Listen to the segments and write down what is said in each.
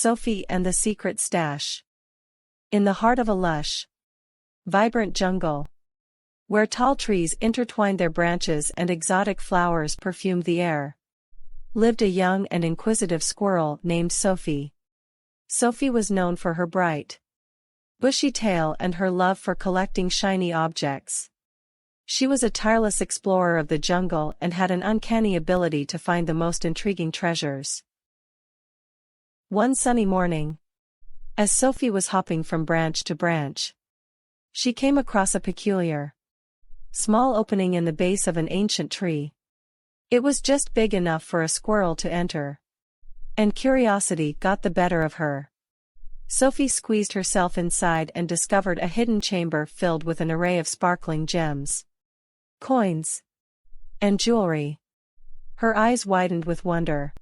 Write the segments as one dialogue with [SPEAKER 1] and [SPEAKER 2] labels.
[SPEAKER 1] Sophie and the Secret Stash. In the heart of a lush, vibrant jungle, where tall trees intertwined their branches and exotic flowers perfumed the air, lived a young and inquisitive squirrel named Sophie. Sophie was known for her bright, bushy tail and her love for collecting shiny objects. She was a tireless explorer of the jungle and had an uncanny ability to find the most intriguing treasures. One sunny morning, as Sophie was hopping from branch to branch, she came across a peculiar, small opening in the base of an ancient tree. It was just big enough for a squirrel to enter, and curiosity got the better of her. Sophie squeezed herself inside and discovered a hidden chamber filled with an array of sparkling gems, coins, and jewelry. Her eyes widened with wonder,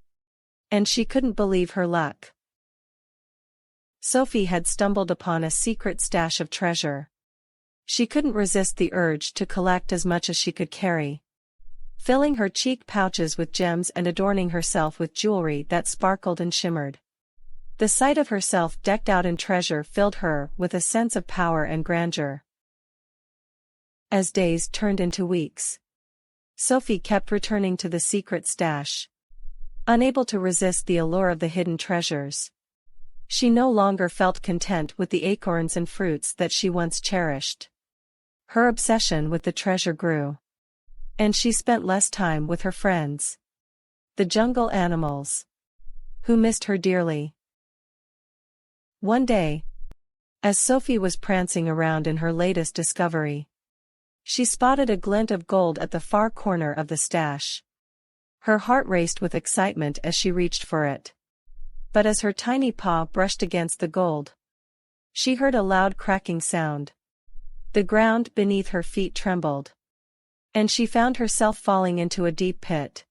[SPEAKER 1] and she couldn't believe her luck. Sophie had stumbled upon a secret stash of treasure. She couldn't resist the urge to collect as much as she could carry, filling her cheek pouches with gems and adorning herself with jewelry that sparkled and shimmered. The sight of herself decked out in treasure filled her with a sense of power and grandeur. As days turned into weeks, Sophie kept returning to the secret stash, unable to resist the allure of the hidden treasures. She no longer felt content with the acorns and fruits that she once cherished. Her obsession with the treasure grew, and she spent less time with her friends, the jungle animals, who missed her dearly. One day, as Sophie was prancing around in her latest discovery, she spotted a glint of gold at the far corner of the stash. Her heart raced with excitement as she reached for it. But as her tiny paw brushed against the gold, she heard a loud cracking sound. The ground beneath her feet trembled, and she found herself falling into a deep pit.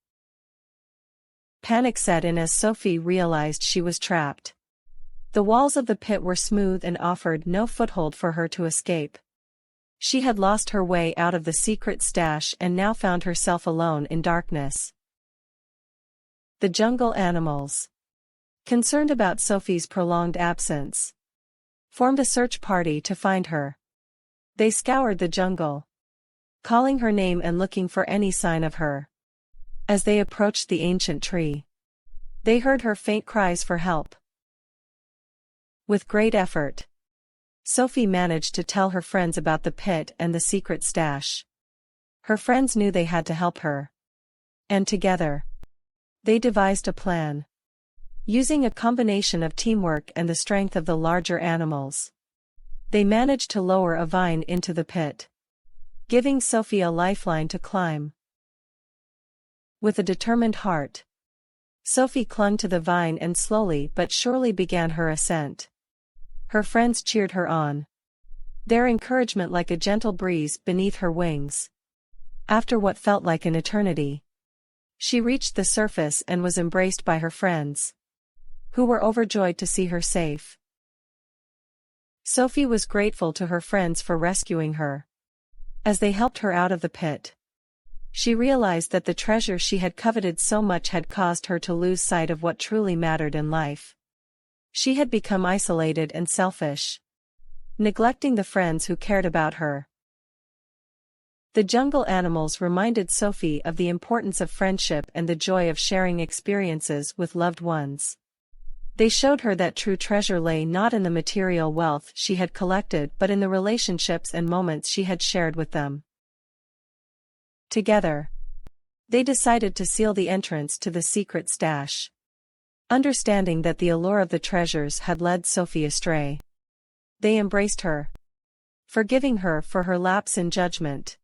[SPEAKER 1] Panic set in as Sophie realized she was trapped. The walls of the pit were smooth and offered no foothold for her to escape. She had lost her way out of the secret stash and now found herself alone in darkness. The jungle animals, concerned about Sophie's prolonged absence, formed a search party to find her. They scoured the jungle, calling her name and looking for any sign of her. As they approached the ancient tree, they heard her faint cries for help. With great effort, Sophie managed to tell her friends about the pit and the secret stash. Her friends knew they had to help her, and together, they devised a plan. Using a combination of teamwork and the strength of the larger animals, they managed to lower a vine into the pit, giving Sophie a lifeline to climb. With a determined heart, Sophie clung to the vine and slowly but surely began her ascent. Her friends cheered her on, their encouragement like a gentle breeze beneath her wings. After what felt like an eternity, she reached the surface and was embraced by her friends, who were overjoyed to see her safe. Sophie was grateful to her friends for rescuing her. As they helped her out of the pit, she realized that the treasure she had coveted so much had caused her to lose sight of what truly mattered in life. She had become isolated and selfish, neglecting the friends who cared about her. The jungle animals reminded Sophie of the importance of friendship and the joy of sharing experiences with loved ones. They showed her that true treasure lay not in the material wealth she had collected but in the relationships and moments she had shared with them. Together, they decided to seal the entrance to the secret stash, understanding that the allure of the treasures had led Sophie astray. They embraced her, forgiving her for her lapse in judgment,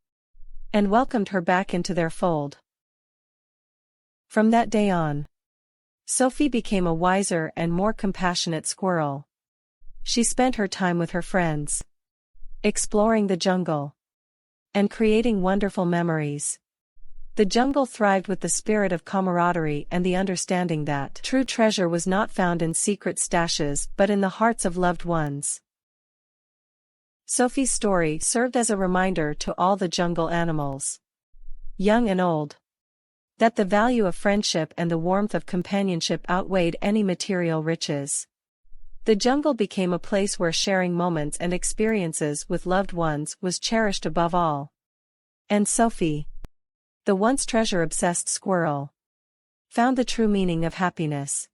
[SPEAKER 1] and welcomed her back into their fold. From that day on, Sophie became a wiser and more compassionate squirrel. She spent her time with her friends, exploring the jungle, and creating wonderful memories. The jungle thrived with the spirit of camaraderie and the understanding that true treasure was not found in secret stashes but in the hearts of loved ones. Sophie's story served as a reminder to all the jungle animals, young and old, that the value of friendship and the warmth of companionship outweighed any material riches. The jungle became a place where sharing moments and experiences with loved ones was cherished above all. And Sophie, the once treasure-obsessed squirrel, found the true meaning of happiness.